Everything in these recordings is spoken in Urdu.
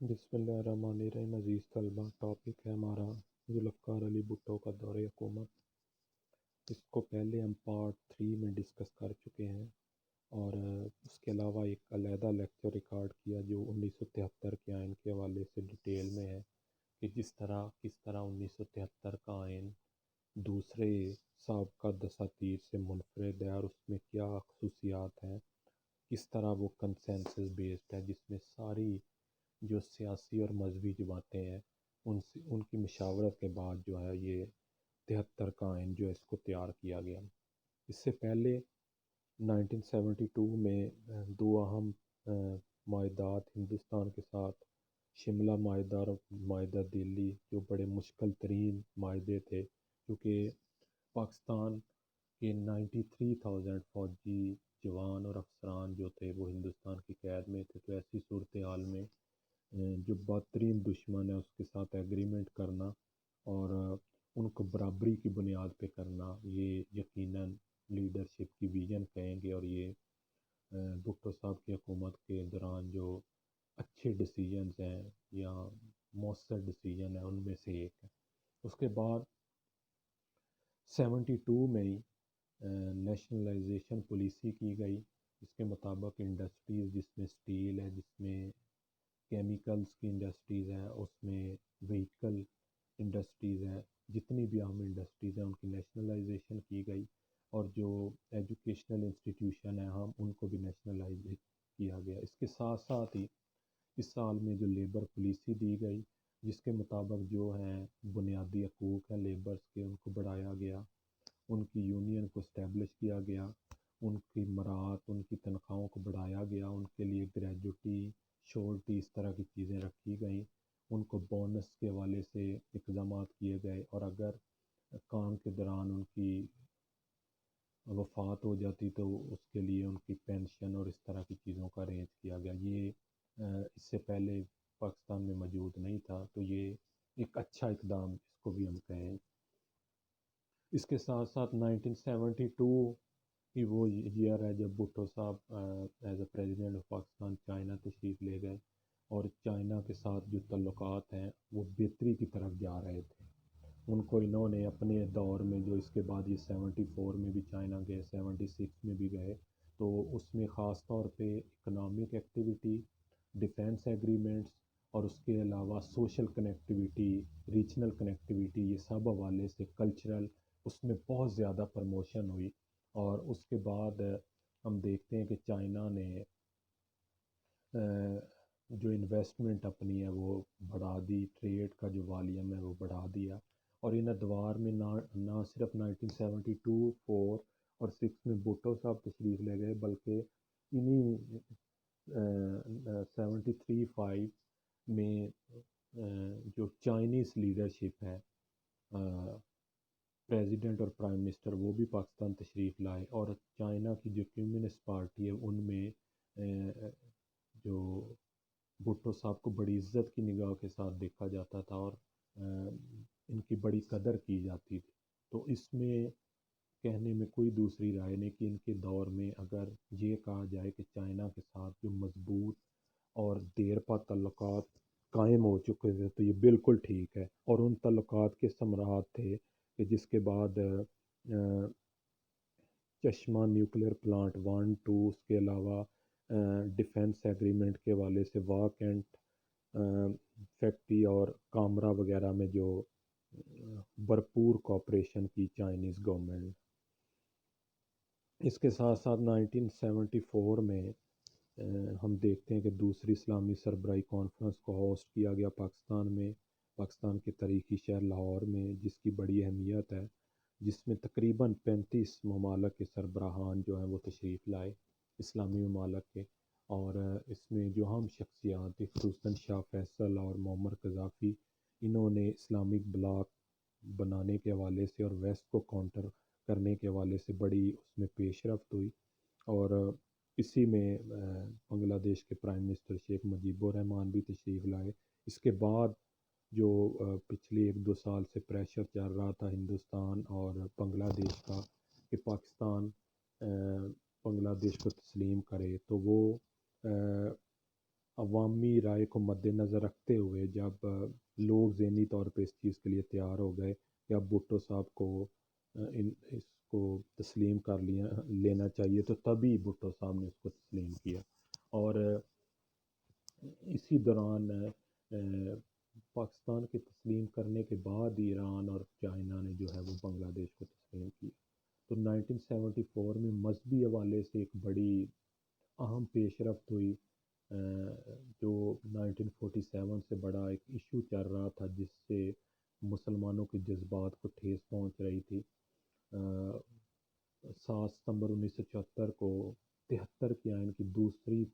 بسم اللہ الرحمن الرحیم۔ عزیز طلبہ، ٹاپک ہے ہمارا ذوالفقار علی بھٹو کا دور حکومت۔ اس کو پہلے ہم پارٹ 3 میں ڈسکس کر چکے ہیں، اور اس کے علاوہ ایک علیحدہ لیکچر ریکارڈ کیا جو 1973 کے آئین کے حوالے سے ڈیٹیل میں ہے کہ کس طرح 1973 کا آئین دوسرے سابقہ دساتیر سے منفرد ہے اور اس میں کیا خصوصیات ہیں، کس طرح وہ کنسنسس بیسڈ ہے، جس میں ساری جو سیاسی اور مذہبی جماعتیں ہیں ان کی مشاورت کے بعد جو ہے یہ 73 کا آئین جو ہے اس کو تیار کیا گیا۔ اس سے پہلے 1972 میں دو اہم معاہدات ہندوستان کے ساتھ، شملہ معاہدہ اور معاہدہ دہلی، جو بڑے مشکل ترین معاہدے تھے، کیونکہ پاکستان کے 93,000 فوجی جوان اور افسران جو تھے وہ ہندوستان کی قید میں تھے، تو ایسی صورتحال میں جو بدترین دشمن ہے اس کے ساتھ ایگریمنٹ کرنا اور ان کو برابری کی بنیاد پہ کرنا، یہ یقیناً لیڈرشپ کی ویژن کہیں گے، اور یہ بھٹو صاحب کی حکومت کے دوران جو اچھے ڈیسیجنز ہیں یا مؤثر ڈیسیجن ہیں ان میں سے ایک ہے۔ اس کے بعد 72 میں ہی نیشنلائزیشن پالیسی کی گئی، جس کے مطابق انڈسٹریز، جس میں اسٹیل ہے، جس میں کیمیکلز کی انڈسٹریز ہیں، اس میں وہیکل انڈسٹریز ہیں، جتنی بھی اہم انڈسٹریز ہیں ان کی نیشنلائزیشن کی گئی، اور جو ایجوکیشنل انسٹیٹیوشن ہیں ہم ان کو بھی نیشنلائز کیا گیا۔ اس کے ساتھ ساتھ ہی اس سال میں جو لیبر پالیسی دی گئی، جس کے مطابق جو ہیں بنیادی حقوق ہیں لیبرز کے ان کو بڑھایا گیا، ان کی یونین کو اسٹیبلش کیا گیا، ان کی مراعات، ان کی تنخواہوں کو بڑھایا گیا، ان کے لیے گریجوٹی، شورٹی، اس طرح کی چیزیں رکھی گئیں، ان کو بونس کے حوالے سے اقدامات کیے گئے، اور اگر کام کے دوران ان کی وفات ہو جاتی تو اس کے لیے ان کی پینشن اور اس طرح کی چیزوں کا ارینج کیا گیا۔ یہ اس سے پہلے پاکستان میں موجود نہیں تھا، تو یہ ایک اچھا اقدام اس کو بھی ہم کہیں۔ اس کے ساتھ ساتھ 1972 کی وہ ایئر ہے جب بھٹو صاحب as a president of Pakistan China تشریف لے گئے، اور چائنا کے ساتھ جو تعلقات ہیں وہ بہتری کی طرف جا رہے تھے۔ ان کو انہوں نے اپنے دور میں، جو اس کے بعد یہ 74 میں بھی چائنا گئے، 76 میں بھی گئے، تو اس میں خاص طور پہ اکنامک ایکٹیویٹی، ڈیفینس ایگریمنٹس، اور اس کے علاوہ سوشل کنیکٹیویٹی، ریجنل کنیکٹیویٹی، یہ سب حوالے سے کلچرل اس میں بہت زیادہ پروموشن ہوئی۔ اور اس کے بعد ہم دیکھتے ہیں کہ چائنا نے جو انویسٹمنٹ اپنی ہے وہ بڑھا دی، ٹریڈ کا جو والیوم ہے وہ بڑھا دیا، اور ان ادوار میں نہ صرف 1972، 4 اور 6 میں بھٹو صاحب تشریف لے گئے، بلکہ انہی 73، 5 میں جو چائنیز لیڈرشپ ہے، پریزیڈنٹ اور پرائم منسٹر، وہ بھی پاکستان تشریف لائے، اور چائنا کی جو کمیونسٹ پارٹی ہے ان میں جو بھٹو صاحب کو بڑی عزت کی نگاہ کے ساتھ دیکھا جاتا تھا، اور ان کی بڑی قدر کی جاتی تھی۔ تو اس میں کہنے میں کوئی دوسری رائے نہیں کہ ان کے دور میں اگر یہ کہا جائے کہ چائنا کے ساتھ جو مضبوط اور دیر پا تعلقات قائم ہو چکے تھے تو یہ بالکل ٹھیک ہے، اور ان تعلقات کے ثمرات تھے کہ جس کے بعد چشمہ نیوکلیر پلانٹ 1، 2، اس کے علاوہ ڈیفینس ایگریمنٹ کے حوالے سے واک اینڈ فیکٹری اور کامرا وغیرہ میں جو بھرپور کوآپریشن کی چائنیز گورنمنٹ۔ اس کے ساتھ ساتھ 1974 میں ہم دیکھتے ہیں کہ دوسری اسلامی سربراہی کانفرنس کو ہوسٹ کیا گیا پاکستان کے تاریخی شہر لاہور میں، جس کی بڑی اہمیت ہے، جس میں تقریباً 35 ممالک کے سربراہان جو ہیں وہ تشریف لائے، اسلامی ممالک کے، اور اس میں جو اہم شخصیات تھیں خصوصاً شاہ فیصل اور معمر قذافی، انہوں نے اسلامک بلاک بنانے کے حوالے سے اور ویسٹ کو کاؤنٹر کرنے کے حوالے سے بڑی اس میں پیش رفت ہوئی، اور اسی میں بنگلہ دیش کے پرائم منسٹر شیخ مجیب الرحمان بھی تشریف لائے۔ اس کے بعد جو پچھلے 1-2 سال سے پریشر چل رہا تھا ہندوستان اور بنگلہ دیش کا کہ پاکستان بنگلہ دیش کو تسلیم کرے، تو وہ عوامی رائے کو مد نظر رکھتے ہوئے جب لوگ ذہنی طور پہ اس چیز کے لیے تیار ہو گئے کہ اب بھٹو صاحب کو اس کو تسلیم کر لینا چاہیے، تو تبھی بھٹو صاحب نے اس کو تسلیم کیا۔ اور اسی دوران پاکستان کے تسلیم کرنے کے بعد ایران اور چائنا نے جو ہے وہ بنگلہ دیش کو تسلیم کیا۔ تو 1974 میں مذہبی حوالے سے ایک بڑی اہم پیش رفت ہوئی، جو 1947 سے بڑا ایک ایشو چل رہا تھا جس سے مسلمانوں کے جذبات کو ٹھیس پہنچ رہی تھی۔ 7 ستمبر 1974 کو 73 کے آئین کی دوسری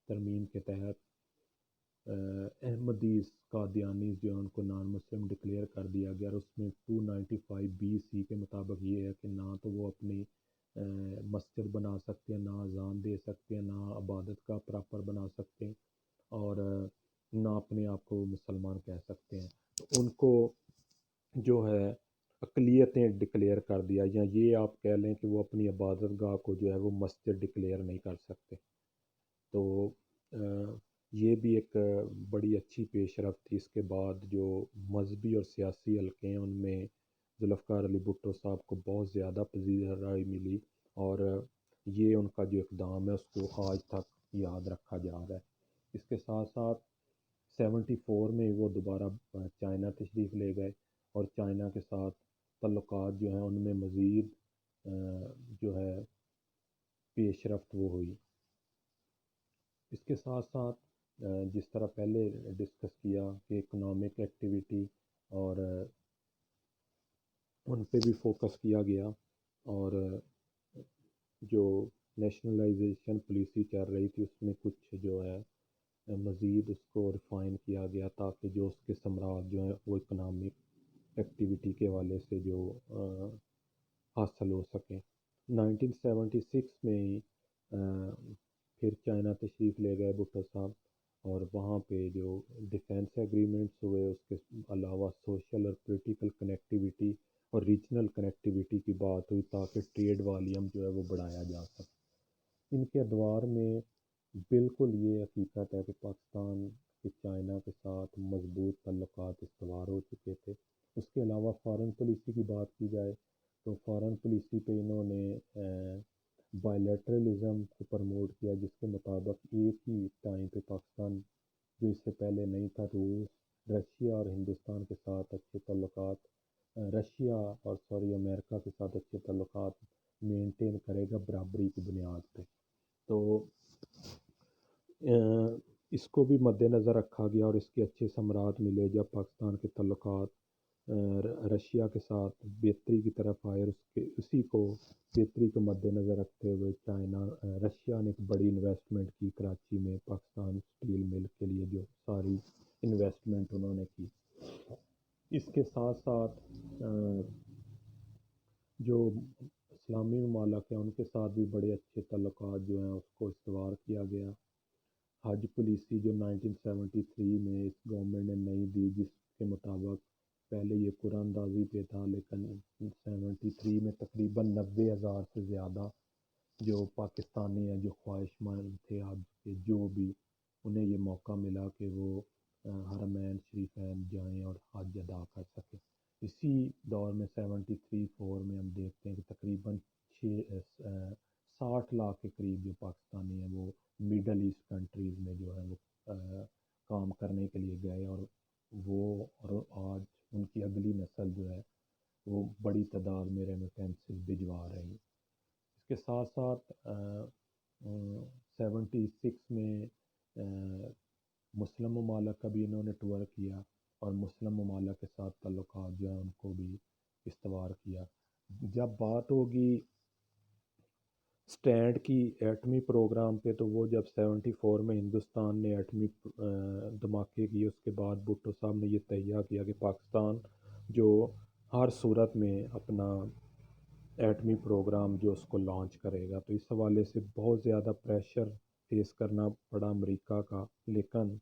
ترمیم کے تحت احمدیز قادیانیز جو ہے ان کو نان مسلم ڈکلیئر کر دیا گیا، اور اس میں 295 BC کے مطابق یہ ہے کہ نہ تو وہ اپنی مسجد بنا سکتے ہیں، نہ اذان دے سکتے ہیں، نہ عبادت کا پراپر بنا سکتے ہیں، اور نہ اپنے آپ کو مسلمان کہہ سکتے ہیں۔ تو ان کو جو ہے اقلیتیں ڈکلیئر کر دیا، یا یہ آپ کہہ لیں کہ وہ اپنی عبادت گاہ کو جو ہے وہ مسجد ڈکلیئر نہیں کر سکتے۔ تو یہ بھی ایک بڑی اچھی پیش رفت تھی۔ اس کے بعد جو مذہبی اور سیاسی حلقے ہیں ان میں ذوالفقار علی بھٹو صاحب کو بہت زیادہ پذیرائی ملی، اور یہ ان کا جو اقدام ہے اس کو آج تک یاد رکھا جا رہا ہے۔ اس کے ساتھ ساتھ 74 میں وہ دوبارہ چائنا تشریف لے گئے، اور چائنا کے ساتھ تعلقات جو ہیں ان میں مزید جو ہے پیش رفت وہ ہوئی۔ اس کے ساتھ ساتھ جس طرح پہلے ڈسکس کیا کہ اکنامک ایکٹیویٹی اور ان پہ بھی فوکس کیا گیا، اور جو نیشنلائزیشن پالیسی چل رہی تھی اس میں کچھ جو ہے مزید اس کو ریفائن کیا گیا تاکہ جو اس کے ثمرات جو ہیں وہ اکنامک ایکٹیویٹی کے حوالے سے جو حاصل ہو سکیں۔ 1976 میں پھر چائنا تشریف لے گئے بھٹو صاحب، اور وہاں پہ جو ڈیفینس ایگریمنٹس ہوئے، اس کے علاوہ سوشل اور پولیٹیکل کنیکٹیویٹی اور ریجنل کنیکٹیویٹی کی بات ہوئی تاکہ ٹریڈ والیوم جو ہے وہ بڑھایا جا سکے۔ ان کے ادوار میں بالکل یہ حقیقت ہے کہ پاکستان کے چائنا کے ساتھ مضبوط تعلقات استوار ہو چکے تھے۔ اس کے علاوہ فارن پالیسی کی بات کی جائے تو فارن پالیسی پہ انہوں نے بائیلیٹرلزم کو پروموٹ کیا، جس کے مطابق ایک ہی ٹائم پہ پاکستان جو اس سے پہلے نہیں تھا، روس، رشیا اور ہندوستان کے ساتھ اچھے تعلقات، امریکہ کے ساتھ اچھے تعلقات مینٹین کرے گا برابری کی بنیاد پہ۔ تو اس کو بھی مد نظر رکھا گیا، اور اس کے اچھے ثمرات ملے جب پاکستان کے تعلقات رشیا کے ساتھ بہتری کی طرف آئے، اور اسی کو بہتری کو مد نظر رکھتے ہوئے رشیا نے ایک بڑی انویسٹمنٹ کی کراچی میں پاکستان اسٹیل مل کے لیے، جو ساری انویسٹمنٹ انہوں نے کی۔ اس کے ساتھ ساتھ جو اسلامی ممالک ہیں ان کے ساتھ بھی بڑے اچھے تعلقات جو ہیں اس کو استوار کیا گیا۔ حج پالیسی جو 1973 میں اس گورنمنٹ نے نئی دی، جس کے مطابق پہلے یہ قرآن اندازی پہ تھا، لیکن 73 میں تقریباً 90,000 سے زیادہ جو پاکستانی ہیں جو خواہش مند تھے حج کے، جو بھی انہیں یہ موقع ملا کہ وہ حرمین شریفین جائیں اور حج ادا کر سکیں۔ اسی دور میں 73-4 میں ہم دیکھتے ہیں کہ تقریباً 60 لاکھ کے قریب جو پاکستانی ہیں وہ میڈل ایسٹ کنٹریز میں جو ہے وہ کام کرنے کے لیے گئے، اور آج ان کی اگلی نسل جو ہے وہ بڑی تعداد میں ریمیٹنسز بھجوا رہی ہے۔ اس کے ساتھ ساتھ 76 میں مسلم ممالک کا بھی انہوں نے ٹور کیا، اور مسلم ممالک کے ساتھ تعلقات جو ہیں ان کو بھی استوار کیا۔ جب بات ہوگی سٹینڈ کی ایٹمی پروگرام پہ، تو وہ جب 74 میں ہندوستان نے ایٹمی دھماکے کی، اس کے بعد بھٹو صاحب نے یہ تہیہ کیا کہ پاکستان جو ہر صورت میں اپنا ایٹمی پروگرام جو اس کو لانچ کرے گا۔ تو اس حوالے سے بہت زیادہ پریشر فیس کرنا پڑا امریکہ کا، لیکن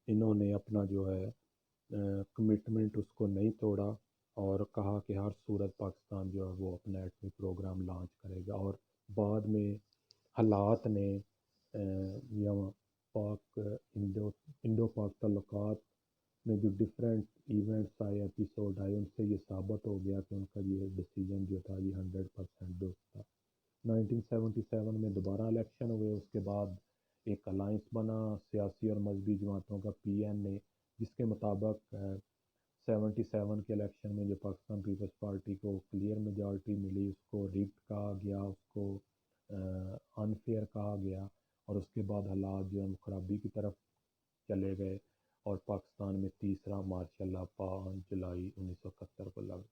انہوں نے اپنا جو ہے کمٹمنٹ اس کو نہیں توڑا، اور کہا کہ ہر صورت پاکستان جو ہے وہ اپنا ایٹمی پروگرام لانچ کرے گا۔ اور بعد میں حالات نے یا پاک انڈو پاک تعلقات میں جو ڈفرینٹ ایونٹس آئے، ایپیسوڈ آئے، ان سے یہ ثابت ہو گیا کہ ان کا یہ ڈیسیجن جو تھا یہ 100% درست تھا۔ 1977 میں دوبارہ الیکشن ہوئے، اس کے بعد ایک الائنس بنا سیاسی اور مذہبی جماعتوں کا PNA، جس کے مطابق 77 کے الیکشن میں جو پاکستان پیپلز پارٹی کو کلیئر میجارٹی ملی، اس کو ریگڈ کہا گیا، اس کو انفیئر کہا گیا، اور اس کے بعد حالات جو ہیں خرابی کی طرف چلے گئے، اور پاکستان میں تیسرا مارشل لاء 5 جولائی 1971 کو لگ